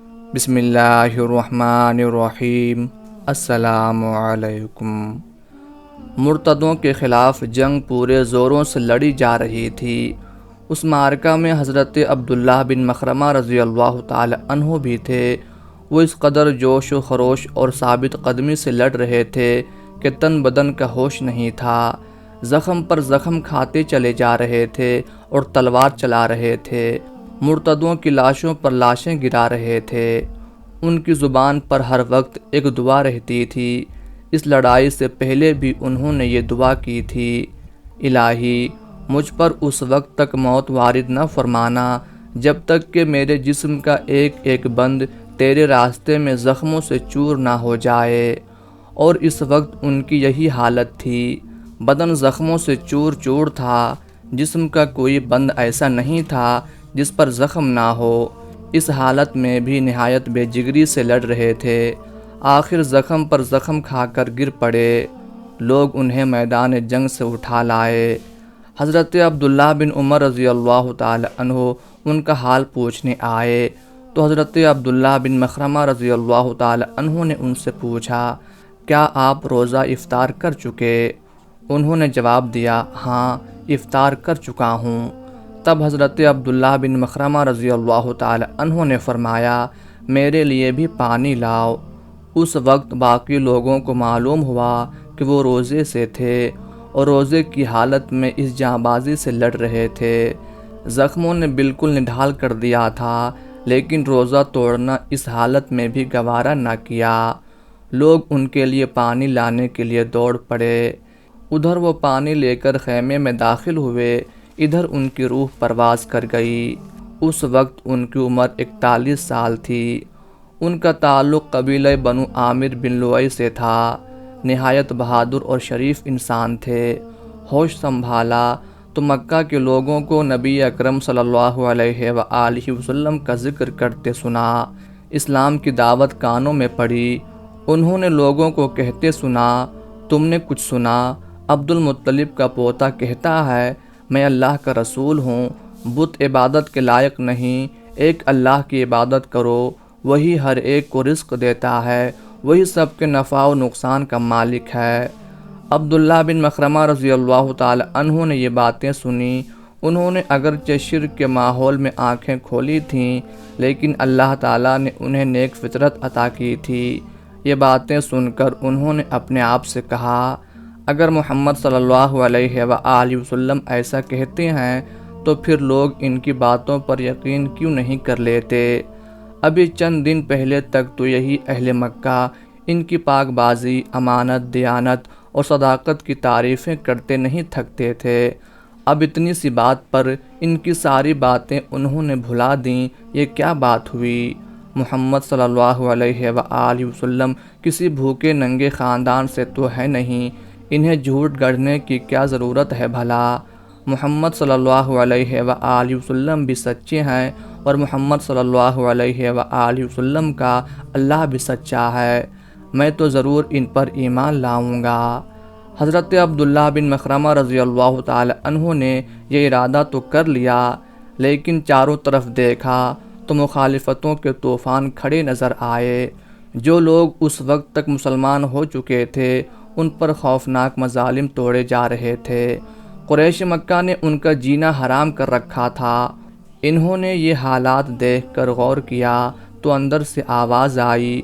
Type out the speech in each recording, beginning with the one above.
بسم اللہ الرحمن الرحیم۔ السلام علیکم۔ مرتدوں کے خلاف جنگ پورے زوروں سے لڑی جا رہی تھی۔ اس معرکہ میں حضرت عبداللہ بن مخرمہ رضی اللہ تعالی عنہ بھی تھے۔ وہ اس قدر جوش و خروش اور ثابت قدمی سے لڑ رہے تھے کہ تن بدن کا ہوش نہیں تھا۔ زخم پر زخم کھاتے چلے جا رہے تھے اور تلوار چلا رہے تھے۔ مرتدوں کی لاشوں پر لاشیں گرا رہے تھے۔ ان کی زبان پر ہر وقت ایک دعا رہتی تھی۔ اس لڑائی سے پہلے بھی انہوں نے یہ دعا کی تھی، الہی مجھ پر اس وقت تک موت وارد نہ فرمانا جب تک کہ میرے جسم کا ایک ایک بند تیرے راستے میں زخموں سے چور نہ ہو جائے۔ اور اس وقت ان کی یہی حالت تھی۔ بدن زخموں سے چور چور تھا۔ جسم کا کوئی بند ایسا نہیں تھا جس پر زخم نہ ہو۔ اس حالت میں بھی نہایت بے جگری سے لڑ رہے تھے۔ آخر زخم پر زخم کھا کر گر پڑے۔ لوگ انہیں میدان جنگ سے اٹھا لائے۔ حضرت عبداللہ بن عمر رضی اللہ تعالی عنہ ان کا حال پوچھنے آئے تو حضرت عبداللہ بن مخرمہ رضی اللہ تعالی عنہ نے ان سے پوچھا، کیا آپ روزہ افطار کر چکے؟ انہوں نے جواب دیا، ہاں افطار کر چکا ہوں۔ تب حضرت عبداللہ بن مخرمہ رضی اللہ تعالی عنہ نے فرمایا، میرے لیے بھی پانی لاؤ۔ اس وقت باقی لوگوں کو معلوم ہوا کہ وہ روزے سے تھے اور روزے کی حالت میں اس جانبازی سے لڑ رہے تھے۔ زخموں نے بالکل نڈھال کر دیا تھا، لیکن روزہ توڑنا اس حالت میں بھی گوارا نہ کیا۔ لوگ ان کے لیے پانی لانے کے لیے دوڑ پڑے۔ ادھر وہ پانی لے کر خیمے میں داخل ہوئے، ادھر ان کی روح پرواز کر گئی۔ اس وقت ان کی عمر 41 سال تھی۔ ان کا تعلق قبیلہ بنو عامر بن لؤی سے تھا۔ نہایت بہادر اور شریف انسان تھے۔ ہوش سنبھالا تو مکہ کے لوگوں کو نبی اکرم صلی اللہ علیہ وآلہ وسلم کا ذکر کرتے سنا۔ اسلام کی دعوت کانوں میں پڑی۔ انہوں نے لوگوں کو کہتے سنا، تم نے کچھ سنا؟ عبد المطلب کا پوتا کہتا ہے، میں اللہ کا رسول ہوں، بت عبادت کے لائق نہیں، ایک اللہ کی عبادت کرو، وہی ہر ایک کو رزق دیتا ہے، وہی سب کے نفع و نقصان کا مالک ہے۔ عبداللہ بن مخرمہ رضی اللہ تعالی عنہ نے یہ باتیں سنی۔ انہوں نے اگرچہ شرک کے ماحول میں آنکھیں کھولی تھیں، لیکن اللہ تعالیٰ نے انہیں نیک فطرت عطا کی تھی۔ یہ باتیں سن کر انہوں نے اپنے آپ سے کہا، اگر محمد صلی اللہ علیہ وآلہ وسلم ایسا کہتے ہیں تو پھر لوگ ان کی باتوں پر یقین کیوں نہیں کر لیتے؟ ابھی چند دن پہلے تک تو یہی اہل مکہ ان کی پاک بازی، امانت، دیانت اور صداقت کی تعریفیں کرتے نہیں تھکتے تھے۔ اب اتنی سی بات پر ان کی ساری باتیں انہوں نے بھلا دیں۔ یہ کیا بات ہوئی؟ محمد صلی اللہ علیہ وآلہ وسلم کسی بھوکے ننگے خاندان سے تو ہے نہیں، انہیں جھوٹ گڑھنے کی کیا ضرورت ہے بھلا؟ محمد صلی اللہ علیہ وآلہ وسلم بھی سچے ہیں اور محمد صلی اللہ علیہ وآلہ وسلم کا اللہ بھی سچا ہے، میں تو ضرور ان پر ایمان لاؤں گا۔ حضرت عبداللہ بن مخرمہ رضی اللہ تعالی عنہ نے یہ ارادہ تو کر لیا، لیکن چاروں طرف دیکھا تو مخالفتوں کے طوفان کھڑے نظر آئے۔ جو لوگ اس وقت تک مسلمان ہو چکے تھے ان پر خوفناک مظالم توڑے جا رہے تھے۔ قریش مکہ نے ان کا جینا حرام کر رکھا تھا۔ انہوں نے یہ حالات دیکھ کر غور کیا تو اندر سے آواز آئی،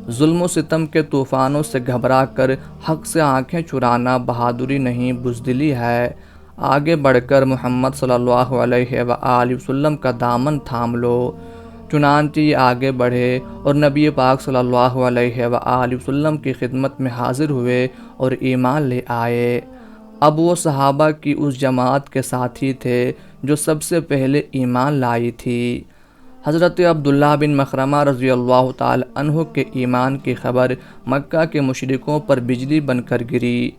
ظلم و ستم کے طوفانوں سے گھبرا کر حق سے آنکھیں چرانا بہادری نہیں، بزدلی ہے۔ آگے بڑھ کر محمد صلی اللہ علیہ وآلہ وسلم کا دامن تھام لو۔ چنانچہ یہ آگے بڑھے اور نبی پاک صلی اللہ علیہ وآلہ وسلم کی خدمت میں حاضر ہوئے اور ایمان لے آئے۔ اب وہ صحابہ کی اس جماعت کے ساتھی تھے جو سب سے پہلے ایمان لائی تھی۔ حضرت عبداللہ بن مخرمہ رضی اللہ تعالی عنہ کے ایمان کی خبر مکہ کے مشرکوں پر بجلی بن کر گری۔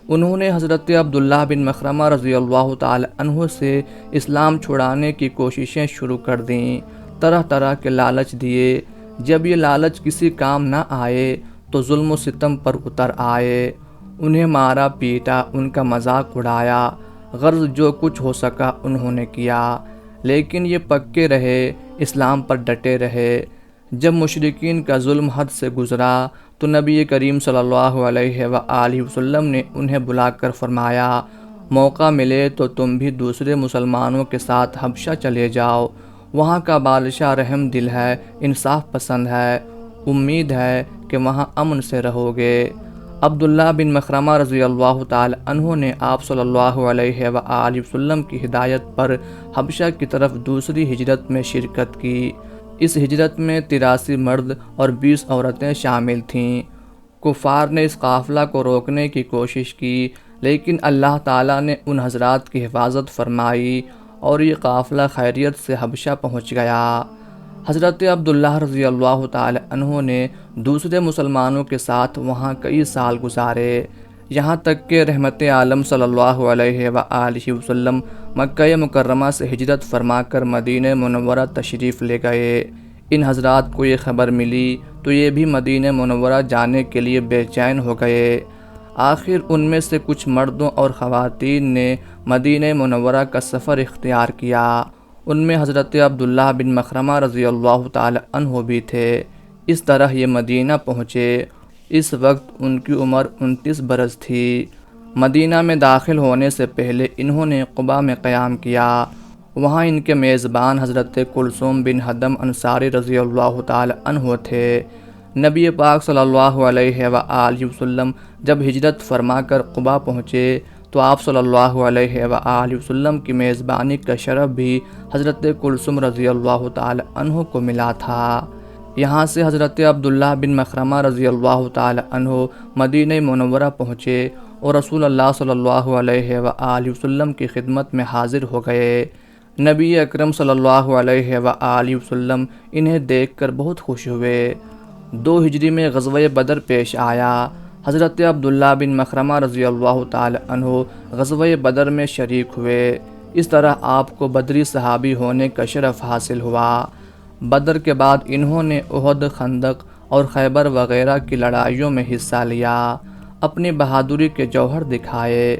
انہوں نے حضرت عبداللہ بن مخرمہ رضی اللہ تعالی عنہ سے اسلام چھڑانے کی کوششیں شروع کر دیں، طرح طرح کے لالچ دیے۔ جب یہ لالچ کسی کام نہ آئے تو ظلم و ستم پر اتر آئے، انہیں مارا پیٹا، ان کا مذاق اڑایا، غرض جو کچھ ہو سکا انہوں نے کیا، لیکن یہ پکے رہے، اسلام پر ڈٹے رہے۔ جب مشرکین کا ظلم حد سے گزرا تو نبی کریم صلی اللہ علیہ وآلہ وسلم نے انہیں بلا کر فرمایا، موقع ملے تو تم بھی دوسرے مسلمانوں کے ساتھ حبشہ چلے جاؤ، وہاں کا بادشاہ رحم دل ہے، انصاف پسند ہے، امید ہے کہ وہاں امن سے رہو گے۔ عبداللہ بن مخرمہ رضی اللہ تعالی عنہ نے آپ صلی اللہ علیہ وآلہ وسلم کی ہدایت پر حبشہ کی طرف دوسری ہجرت میں شرکت کی۔ اس ہجرت میں 83 مرد اور 20 عورتیں شامل تھیں۔ کفار نے اس قافلہ کو روکنے کی کوشش کی، لیکن اللہ تعالیٰ نے ان حضرات کی حفاظت فرمائی اور یہ قافلہ خیریت سے حبشہ پہنچ گیا۔ حضرت عبداللہ رضی اللہ تعالی عنہ نے دوسرے مسلمانوں کے ساتھ وہاں کئی سال گزارے، یہاں تک کہ رحمت عالم صلی اللہ علیہ وآلہ وسلم مکہ مکرمہ سے ہجرت فرما کر مدینہ منورہ تشریف لے گئے۔ ان حضرات کو یہ خبر ملی تو یہ بھی مدینہ منورہ جانے کے لیے بے چین ہو گئے۔ آخر ان میں سے کچھ مردوں اور خواتین نے مدینہ منورہ کا سفر اختیار کیا۔ ان میں حضرت عبداللہ بن مخرمہ رضی اللہ تعالی عنہ بھی تھے۔ اس طرح یہ مدینہ پہنچے۔ اس وقت ان کی عمر 29 برس تھی۔ مدینہ میں داخل ہونے سے پہلے انہوں نے قباء میں قیام کیا۔ وہاں ان کے میزبان حضرت کلثوم بن حدم انصاری رضی اللہ تعالی عنہ تھے۔ نبی پاک صلی اللہ علیہ وآلہ وسلم جب ہجرت فرما کر قباء پہنچے تو آپ صلی اللہ علیہ وآلہ وسلم کی میزبانی کا شرف بھی حضرت کلثوم رضی اللہ تعالی عنہ کو ملا تھا۔ یہاں سے حضرت عبداللہ بن مخرمہ رضی اللہ تعالی عنہ مدینہ منورہ پہنچے اور رسول اللہ صلی اللہ علیہ وآلہ وسلم کی خدمت میں حاضر ہو گئے۔ نبی اکرم صلی اللہ علیہ وآلہ وسلم انہیں دیکھ کر بہت خوش ہوئے۔ 2 ہجری میں غزوہ بدر پیش آیا۔ حضرت عبداللہ بن مخرمہ رضی اللہ تعالی عنہ غزوہ بدر میں شریک ہوئے۔ اس طرح آپ کو بدری صحابی ہونے کا شرف حاصل ہوا۔ بدر کے بعد انہوں نے احد، خندق اور خیبر وغیرہ کی لڑائیوں میں حصہ لیا، اپنی بہادری کے جوہر دکھائے۔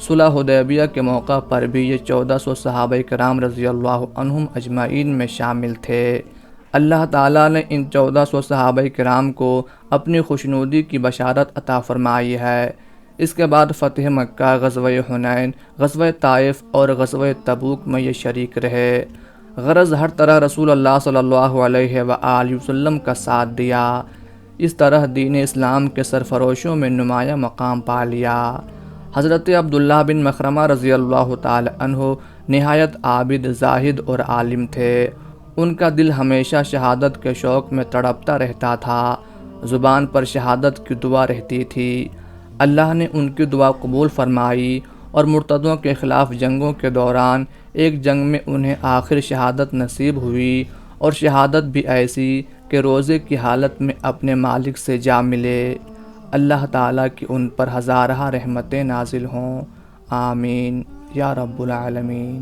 صلح حدیبیہ کے موقع پر بھی یہ 1400 صحابہ کرام رضی اللہ عنہم اجمعین میں شامل تھے۔ اللہ تعالیٰ نے ان 1400 صحابہ کرام کو اپنی خوشنودی کی بشارت عطا فرمائی ہے۔ اس کے بعد فتح مکہ، غزوہ حنین، غزوہ طائف اور غزوہ تبوک میں یہ شریک رہے۔ غرض ہر طرح رسول اللہ صلی اللہ علیہ وآلہ وسلم کا ساتھ دیا۔ اس طرح دین اسلام کے سرفروشوں میں نمایاں مقام پا لیا۔ حضرت عبداللہ بن مخرمہ رضی اللہ تعالی عنہ نہایت عابد، زاہد اور عالم تھے۔ ان کا دل ہمیشہ شہادت کے شوق میں تڑپتا رہتا تھا، زبان پر شہادت کی دعا رہتی تھی۔ اللہ نے ان کی دعا قبول فرمائی اور مرتدوں کے خلاف جنگوں کے دوران ایک جنگ میں انہیں آخر شہادت نصیب ہوئی، اور شہادت بھی ایسی کہ روزے کی حالت میں اپنے مالک سے جا ملے۔ اللہ تعالیٰ کی ان پر ہزارہ رحمتیں نازل ہوں، آمین یا رب العالمین۔